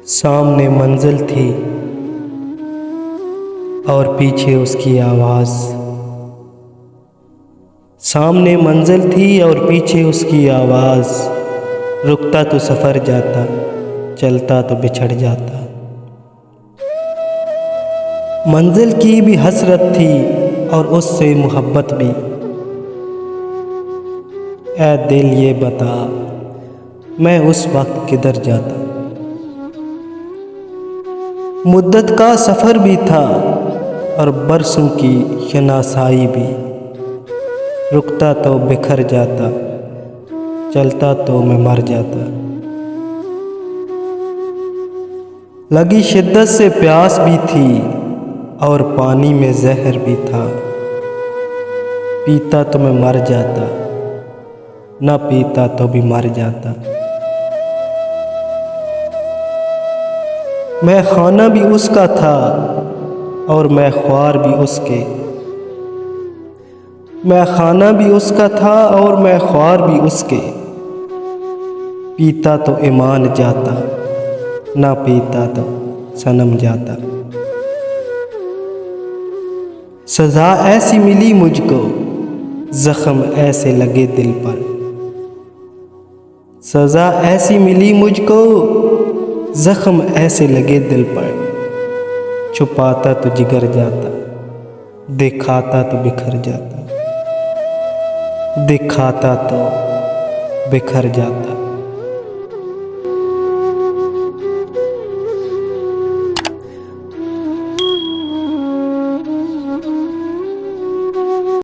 सामने मंजिल थी और पीछे उसकी आवाज़। सामने मंजिल थी और पीछे उसकी आवाज़। रुकता तो सफ़र जाता, चलता तो बिछड़ जाता। मंजिल की भी हसरत थी और उससे मोहब्बत भी। ऐ दिल ये बता, मैं उस वक्त किधर जाता। मुद्दत का सफ़र भी था और बरसों की शनासाई भी। रुकता तो बिखर जाता, चलता तो मैं मर जाता। लगी शिद्दत से प्यास भी थी और पानी में जहर भी था। पीता तो मैं मर जाता, न पीता तो भी मर जाता। मैं खाना भी उसका था और मैं ख्वार भी उसके। मैं खाना भी उसका था और मैं ख्वार भी उसके। पीता तो ईमान जाता, ना पीता तो सनम जाता। सज़ा ऐसी मिली मुझको, ज़ख्म ऐसे लगे दिल पर। सज़ा ऐसी मिली मुझको, ज़ख्म ऐसे लगे दिल पर। छुपाता तो जिगर जाता, दिखाता तो बिखर जाता। दिखाता तो बिखर जाता।